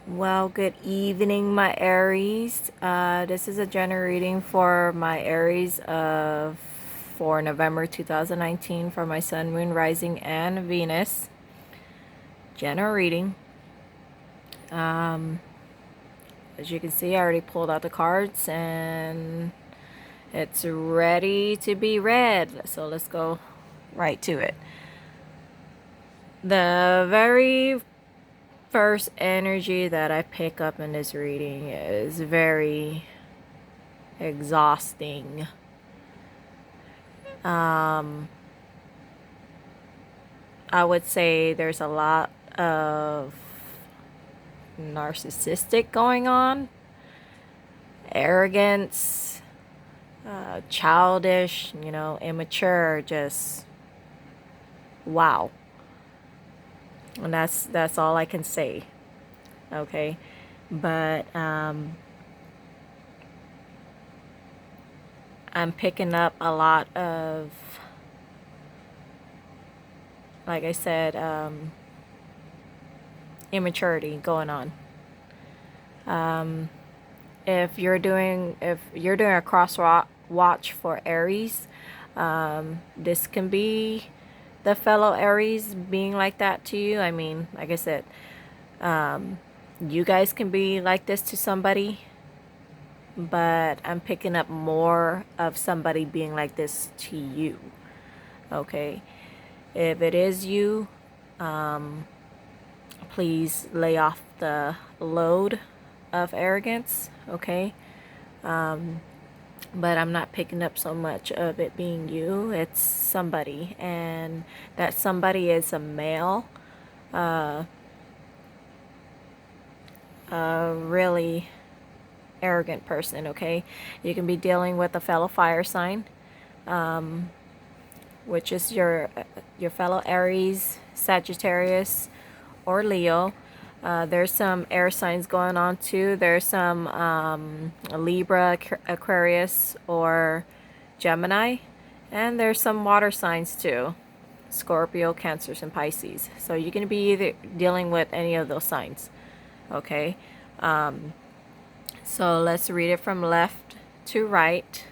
Well, good evening, my Aries. This is a general reading for my Aries for November 2019 for my Sun, Moon, Rising, and Venus. General reading. As you can see, I already pulled out the cards and it's ready to be read. So let's go right to it. The very first energy that I pick up in this reading is very exhausting. I would say there's a lot of narcissistic going on, arrogance, childish, immature, just wow. And that's all I can say. Okay. But I'm picking up a lot of, like I said, immaturity going on. If you're doing a cross watch for Aries, this can be the fellow Aries being like that to you. I mean, like I said, you guys can be like this to somebody, but I'm picking up more of somebody being like this to you. Okay, if it is you, please lay off the load of arrogance. Okay, but I'm not picking up so much of it being you. It's somebody, and that somebody is a male, a really arrogant person. Okay, you can be dealing with a fellow fire sign, which is your fellow Aries, Sagittarius, or Leo. There's some air signs going on too. There's some Libra, Aquarius, or Gemini. And there's some water signs too. Scorpio, Cancers, and Pisces. So you can be either dealing with any of those signs. Okay. So let's read it from left to right.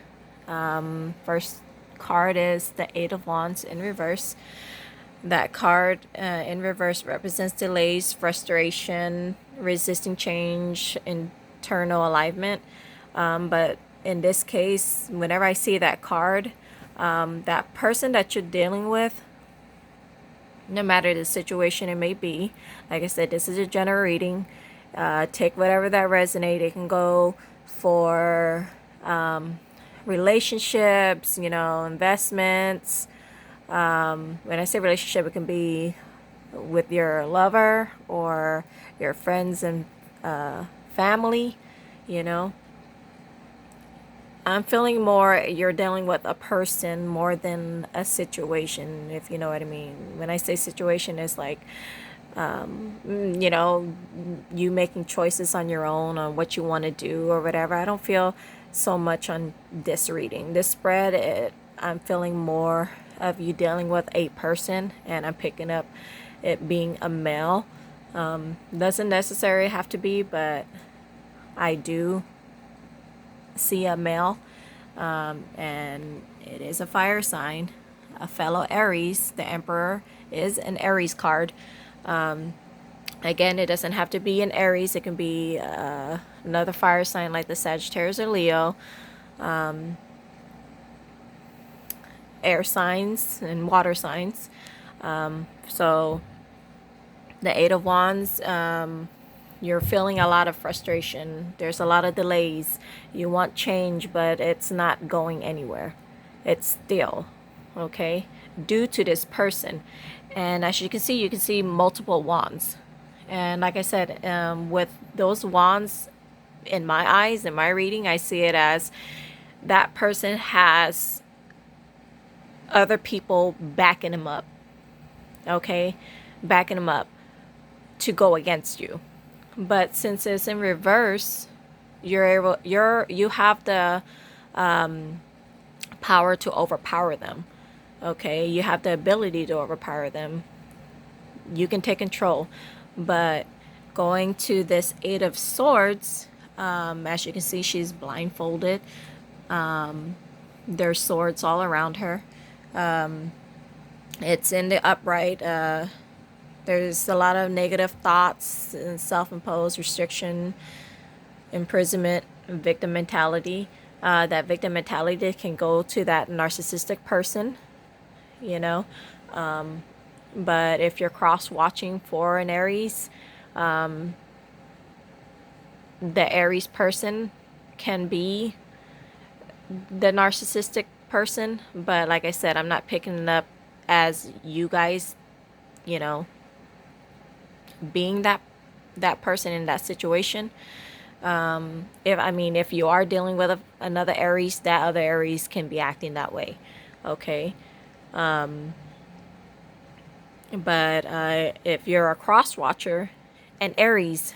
First card is the Eight of Wands in reverse. That card in reverse represents delays, frustration, resisting change, internal alignment. But in this case, whenever I see that card, that person that you're dealing with, no matter the situation it may be, like I said, this is a general reading. Take whatever that resonates. It can go for relationships, investments. When I say relationship, it can be with your lover or your friends and family, you know. I'm feeling more you're dealing with a person more than a situation, if you know what I mean. When I say situation, it's like, you know, you making choices on your own on what you want to do or whatever. I don't feel so much on this reading. This spread, I'm feeling more of you dealing with a person, and I'm picking up it being a male. Doesn't necessarily have to be, but I do see a male, and it is a fire sign, a fellow Aries. The Emperor is an Aries card. Again, it doesn't have to be an Aries. It can be another fire sign like the Sagittarius or Leo, air signs and water signs. So the Eight of Wands, you're feeling a lot of frustration. There's a lot of delays. You want change, but it's not going anywhere. It's still, okay, due to this person. And as you can see multiple wands. And like I said, with those wands, in my eyes, in my reading, I see it as that person has other people backing him up, okay, backing him up to go against you. But since it's in reverse, you have the power to overpower them. Okay, you have the ability to overpower them. You can take control, but Going to this Eight of Swords, as you can see, she's blindfolded. There's swords all around her. It's in the upright. There's a lot of negative thoughts and self-imposed restriction, imprisonment, victim mentality. That victim mentality can go to that narcissistic person, you know. But if you're cross-watching for an Aries, the Aries person can be the narcissistic person. But like I said, I'm not picking it up as you guys, you know, being that person in that situation. If you are dealing with another Aries, that other Aries can be acting that way. Okay. But if you're a cross watcher, an Aries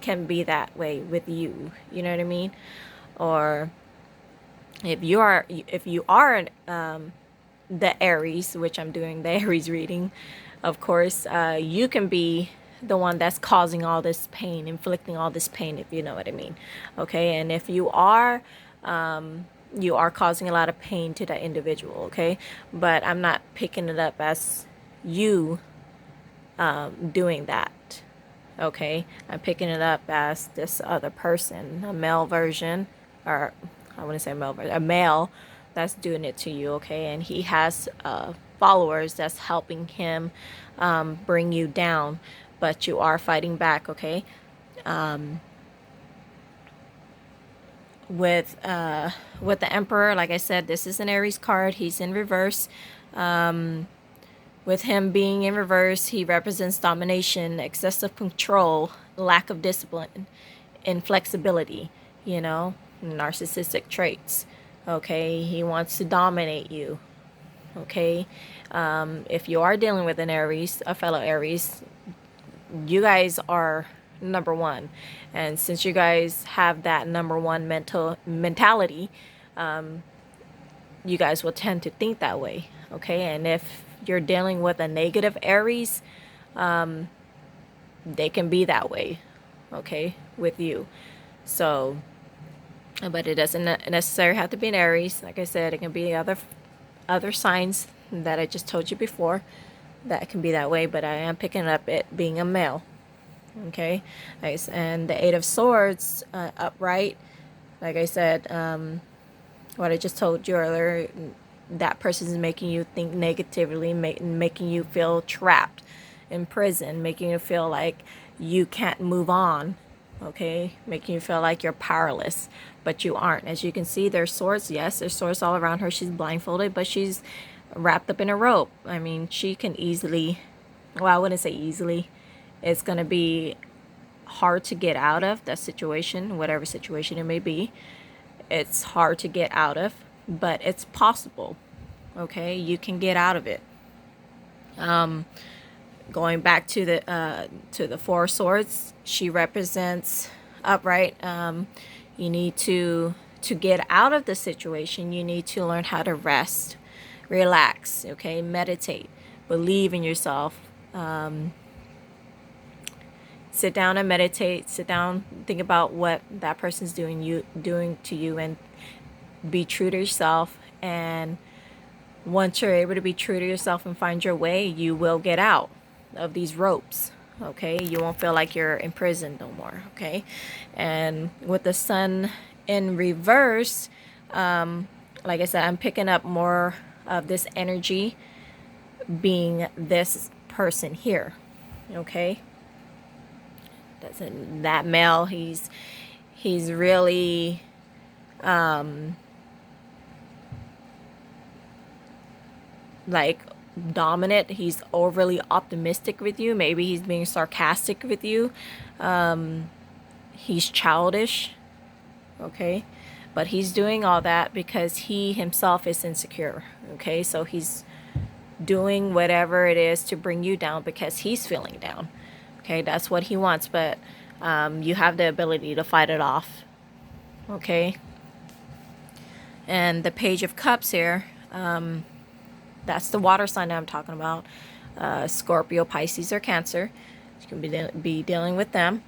can be that way with you. You know what I mean? Or if you are the Aries, which I'm doing the Aries reading, of course, you can be the one that's causing all this pain, inflicting all this pain, if you know what I mean. Okay, and if you are causing a lot of pain to that individual. Okay, but I'm not picking it up as you doing that. Okay, I'm picking it up as this other person, a male version, or I wouldn't say a male version, a male that's doing it to you. Okay, and he has followers that's helping him bring you down, but you are fighting back. Okay, with the Emperor, like I said, this is an Aries card. He's in reverse. With him being in reverse, he represents domination, excessive control, lack of discipline, inflexibility, narcissistic traits. Okay, he wants to dominate you. Okay, if you are dealing with an Aries, a fellow Aries, you guys are number one. And since you guys have that number one mentality, you guys will tend to think that way. Okay, and if you're dealing with a negative Aries, they can be that way, okay, with you. So, but it doesn't necessarily have to be an Aries. Like I said, it can be other signs that I just told you before that can be that way, but I am picking up it being a male. Okay, nice. And the Eight of Swords upright, like I said, what I just told you earlier, that person is making you think negatively, making you feel trapped in prison, making you feel like you can't move on, okay, making you feel like you're powerless, but you aren't. As you can see, there's swords. Yes, there's swords all around her. She's blindfolded, but she's wrapped up in a rope. I mean, she can easily, well, I wouldn't say easily, it's going to be hard to get out of that situation, whatever situation it may be. It's hard to get out of, but it's possible. Okay, you can get out of it. Going back to the Four of Swords, she represents upright. You need to get out of the situation. You need to learn how to rest, relax. Okay, meditate, believe in yourself. Sit down and meditate. Sit down, think about what that person's doing to you, and be true to yourself. And once you're able to be true to yourself and find your way, you will get out of these ropes. Okay, you won't feel like you're imprisoned no more. Okay, and with the Sun in reverse, like I said, I'm picking up more of this energy being this person here. Okay, that male, he's really like dominant. He's overly optimistic with you. Maybe he's being sarcastic with you. He's childish. Okay, but he's doing all that because he himself is insecure. Okay, so he's doing whatever it is to bring you down because he's feeling down. Okay, that's what he wants, but you have the ability to fight it off. Okay, and the Page of Cups here, that's the water sign that I'm talking about. Scorpio, Pisces, or Cancer. You can be dealing with them.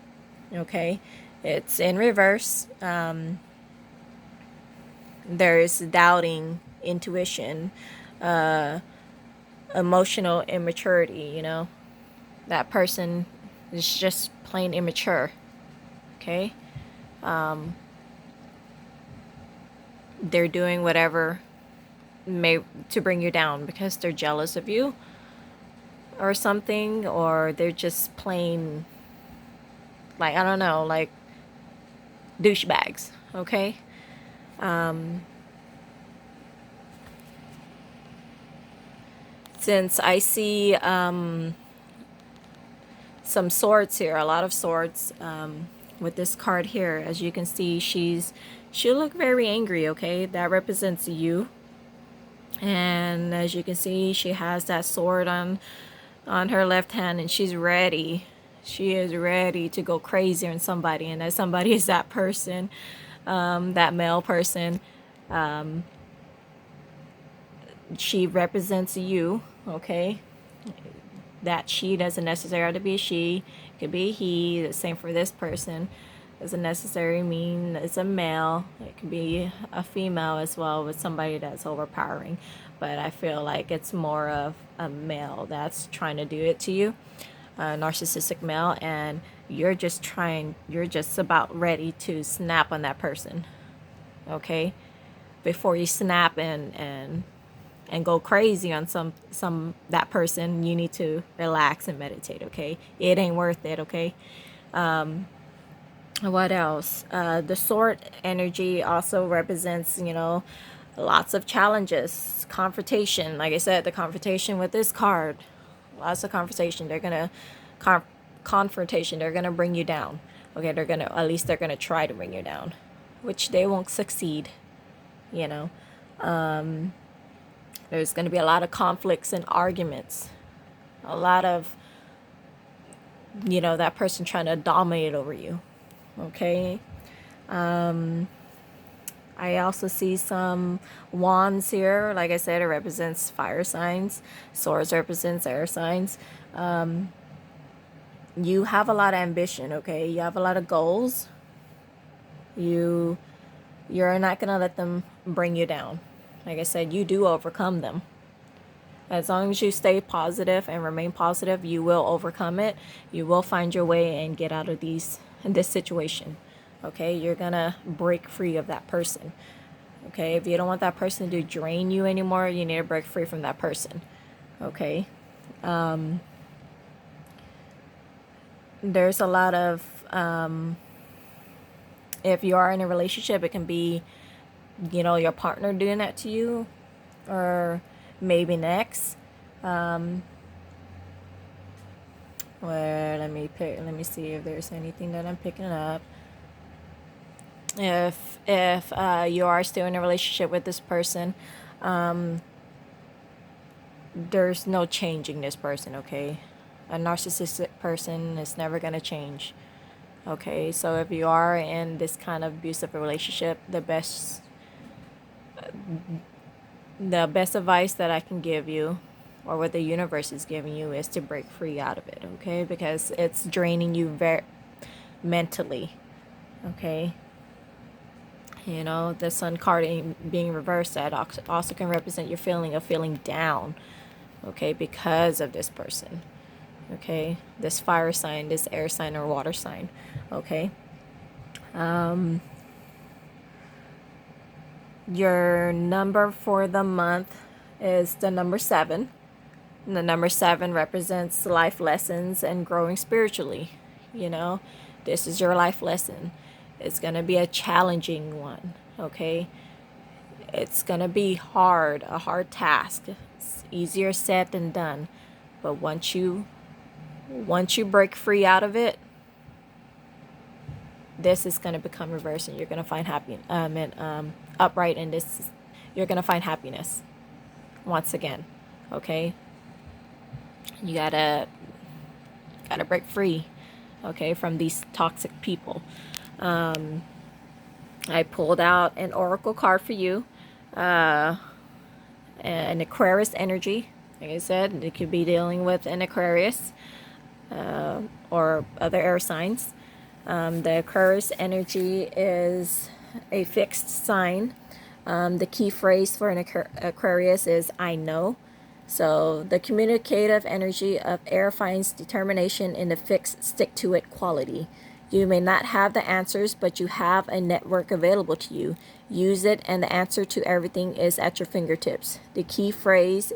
Okay, it's in reverse. There's doubting, intuition, emotional immaturity. That person is just plain immature. Okay, they're doing whatever may to bring you down because they're jealous of you or something, or they're just plain, like, I don't know, like douchebags. Okay, since I see some swords here, a lot of swords, with this card here, as you can see, she'll look very angry. Okay, that represents you. And as you can see, she has that sword on her left hand, and she's ready. She is ready to go crazy on somebody, and that somebody is that person, that male person. She represents you. Okay, that she doesn't necessarily have to be a she. It could be a he. The same for this person. Doesn't necessarily mean it's a male. It could be a female as well, with somebody that's overpowering. But I feel like it's more of a male that's trying to do it to you, a narcissistic male, and you're just about ready to snap on that person. Okay, before you snap and go crazy on that person, you need to relax and meditate. Okay, it ain't worth it. Okay. What else? The sword energy also represents, lots of challenges, confrontation. Like I said, the confrontation with this card, lots of confrontation. They're gonna confrontation. They're gonna bring you down. Okay, at least they're gonna try to bring you down, which they won't succeed. You know, there's gonna be a lot of conflicts and arguments. A lot of, that person trying to dominate over you. Okay. I also see some wands here. Like I said, it represents fire signs. Swords represents air signs. You have a lot of ambition, okay? You have a lot of goals. You're not gonna let them bring you down. Like I said, you do overcome them. As long as you stay positive and remain positive, you will overcome it. You will find your way and get out of this situation. Okay, you're gonna break free of that person. Okay, if you don't want that person to drain you anymore, you need to break free from that person. Okay, there's a lot of, if you are in a relationship, it can be, your partner doing that to you, or maybe next. Well, let me see if there's anything that I'm picking up. If you are still in a relationship with this person, there's no changing this person. Okay, a narcissistic person is never gonna change. Okay, so if you are in this kind of abusive relationship, the best advice that I can give you, or what the universe is giving you, is to break free out of it. Okay, because it's draining you very mentally. Okay, the sun card being reversed, that also can represent your feeling down. Okay, because of this person. Okay, this fire sign, this air sign, or water sign. Okay, your number for the month is the number 7. And the number 7 represents life lessons and growing spiritually. This is your life lesson. It's going to be a challenging one. Okay, it's going to be a hard task. It's easier said than done. But once you break free out of it, this is going to become reverse, and you're going to find upright, and you're going to find happiness once again. Okay, you gotta break free, okay, from these toxic people. I pulled out an oracle card for you, an Aquarius energy. Like I said, it could be dealing with an Aquarius. or other air signs. The Aquarius energy is a fixed sign. The key phrase for an Aquarius is I know. So the communicative energy of air finds determination in the fixed, stick to it quality. You may not have the answers, but you have a network available to you. Use it, and the answer to everything is at your fingertips. The key phrase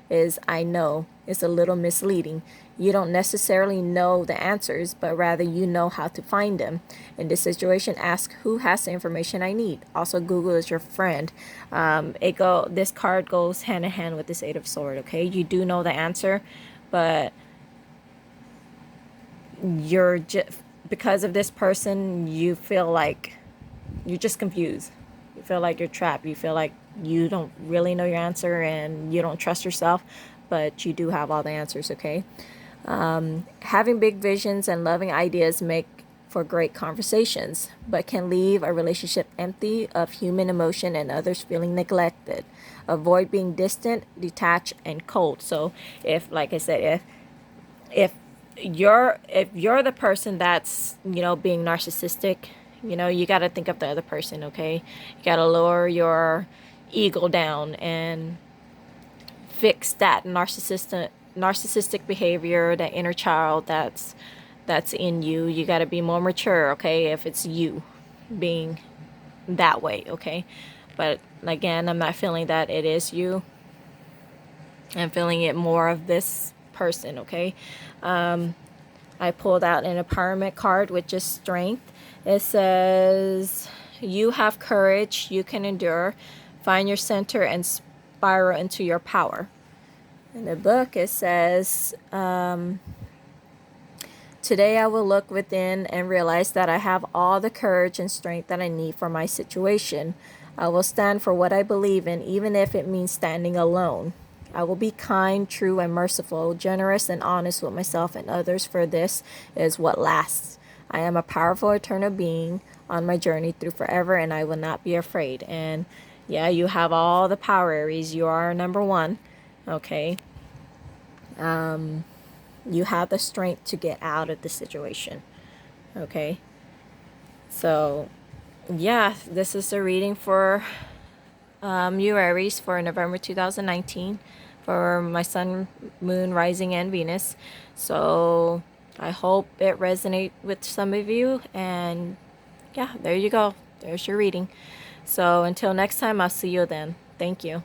is I know. It's a little misleading. You don't necessarily know the answers, but rather you know how to find them. In this situation, ask who has the information I need. Also, Google is your friend. This card goes hand in hand with this Eight of Swords. Okay, you do know the answer, but you're just, because of this person, you feel like you're just confused. You feel like you're trapped. You feel like you don't really know your answer and you don't trust yourself, but you do have all the answers. Okay. Having big visions and loving ideas make for great conversations, but can leave a relationship empty of human emotion and others feeling neglected. Avoid being distant, detached, and cold. So if, like I said, if if you're the person that's, being narcissistic, you got to think of the other person. Okay, you got to lower your ego down and fix that narcissistic behavior, that inner child that's in you. You got to be more mature, okay, if it's you being that way. Okay, but again, I'm not feeling that it is you. I'm feeling it more of this person. Okay, I pulled out an empowerment card, which is strength. It says you have courage, you can endure, find your center and spiral into your power. In the book, it says, today I will look within and realize that I have all the courage and strength that I need for my situation. I will stand for what I believe in, even if it means standing alone. I will be kind, true, and merciful, generous, and honest with myself and others, for this is what lasts. I am a powerful, eternal being on my journey through forever, and I will not be afraid. And yeah, you have all the power, Aries. You are number one. Okay. You have the strength to get out of the situation. Okay. So, yeah, this is the reading for you, Aries, for November 2019, for my sun, moon, rising, and Venus. So I hope it resonates with some of you. And yeah, there you go. There's your reading. So until next time, I'll see you then. Thank you.